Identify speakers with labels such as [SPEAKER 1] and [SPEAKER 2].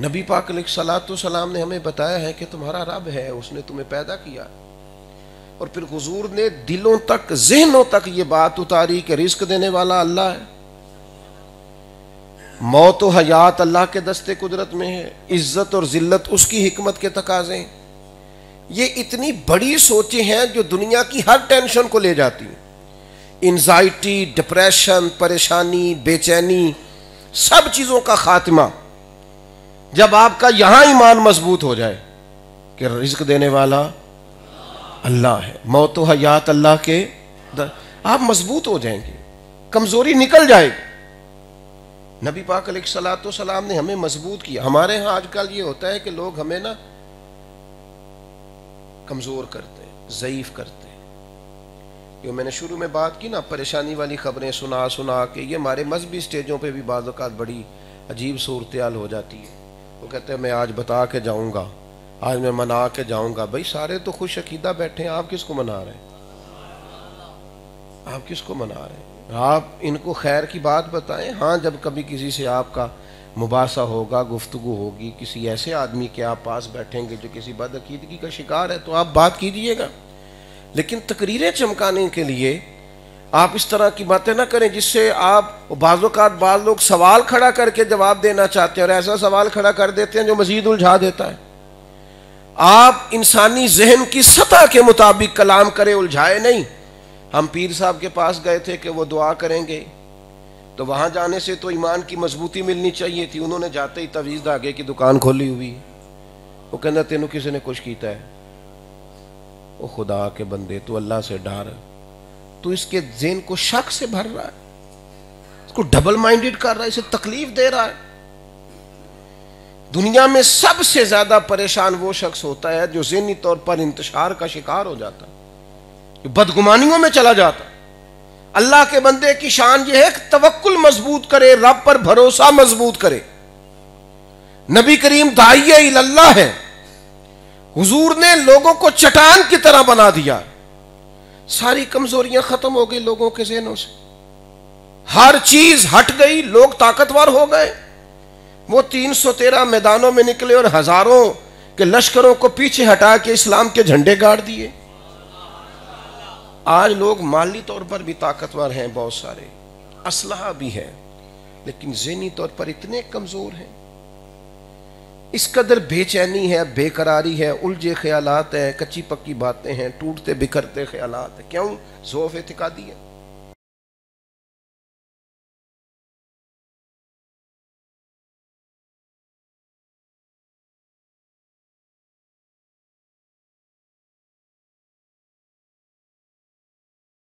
[SPEAKER 1] نبی پاک علیہ الصلوۃ والسلام نے ہمیں بتایا ہے کہ تمہارا رب ہے، اس نے تمہیں پیدا کیا، اور پھر حضور نے دلوں تک، ذہنوں تک یہ بات اتاری کہ رزق دینے والا اللہ ہے، موت و حیات اللہ کے دستے قدرت میں ہے، عزت اور ذلت اس کی حکمت کے تقاضے ہیں۔ یہ اتنی بڑی سوچیں ہیں جو دنیا کی ہر ٹینشن کو لے جاتی ہیں، انزائٹی، ڈپریشن، پریشانی، بے چینی، سب چیزوں کا خاتمہ جب آپ کا یہاں ایمان مضبوط ہو جائے کہ رزق دینے والا اللہ ہے، موت و حیات اللہ کے، آپ مضبوط ہو جائیں گے، کمزوری نکل جائے گی۔ نبی پاک علیہ الصلوۃ والسلام نے ہمیں مضبوط کیا۔ ہمارے ہاں آج کل یہ ہوتا ہے کہ لوگ ہمیں نا کمزور کرتے ہیں، ضعیف کرتے ہیں۔ جو میں نے شروع میں بات کی نا، پریشانی والی خبریں سنا سنا کے، یہ ہمارے مذہبی سٹیجوں پہ بھی بعض اوقات بڑی عجیب صورتحال ہو جاتی ہے۔ وہ کہتے ہیں میں آج بتا کے جاؤں گا، آج میں منا کے جاؤں گا۔ بھائی سارے تو خوش عقیدہ بیٹھے ہیں، آپ کس کو منا رہے ہیں؟ آپ کس کو منا رہے ہیں؟ آپ ان کو خیر کی بات بتائیں۔ ہاں جب کبھی کسی سے آپ کا مباحثہ ہوگا، گفتگو ہوگی، کسی ایسے آدمی کے آپ پاس بیٹھیں گے جو کسی بدعقیدگی کا شکار ہے، تو آپ بات کیجئے گا، لیکن تقریریں چمکانے کے لیے آپ اس طرح کی باتیں نہ کریں جس سے آپ، بعض اوقات بعض لوگ سوال کھڑا کر کے جواب دینا چاہتے ہیں اور ایسا سوال کھڑا کر دیتے ہیں جو مزید الجھا دیتا ہے۔ آپ انسانی ذہن کی سطح کے مطابق کلام کریں، الجھائے نہیں۔ ہم پیر صاحب کے پاس گئے تھے کہ وہ دعا کریں گے، تو وہاں جانے سے تو ایمان کی مضبوطی ملنی چاہیے تھی، انہوں نے جاتے ہی تویز دھاگے کی دکان کھولی ہوئی۔ وہ کہنا تینوں کسی نے کچھ کیتا ہے؟ او خدا کے بندے، تو اللہ سے ڈر، تو اس کے ذہن کو شک سے بھر رہا ہے، اس کو ڈبل مائنڈڈ کر رہا ہے، اسے تکلیف دے رہا ہے۔ دنیا میں سب سے زیادہ پریشان وہ شخص ہوتا ہے جو ذہنی طور پر انتشار کا شکار ہو جاتا ہے، جو بدگمانیوں میں چلا جاتا ہے۔ اللہ کے بندے کی شان یہ ہے کہ توکل مضبوط کرے، رب پر بھروسہ مضبوط کرے۔ نبی کریم داعیہ اللہ ہے، حضور نے لوگوں کو چٹان کی طرح بنا دیا، ساری کمزوریاں ختم ہو گئی لوگوں کے ذہنوں سے، ہر چیز ہٹ گئی، لوگ طاقتور ہو گئے۔ وہ 313 میدانوں میں نکلے اور ہزاروں کے لشکروں کو پیچھے ہٹا کے اسلام کے جھنڈے گاڑ دیے۔ آج لوگ مالی طور پر بھی طاقتور ہیں، بہت سارے اسلحہ بھی ہے، لیکن ذہنی طور پر اتنے کمزور ہیں، اس قدر بے چینی ہے، بے قراری ہے، الجھے خیالات ہیں، کچی پکی باتیں ہیں، ٹوٹتے بکھرتے خیالات ہیں۔ کیوں؟ ضعف اعتقادی ہے۔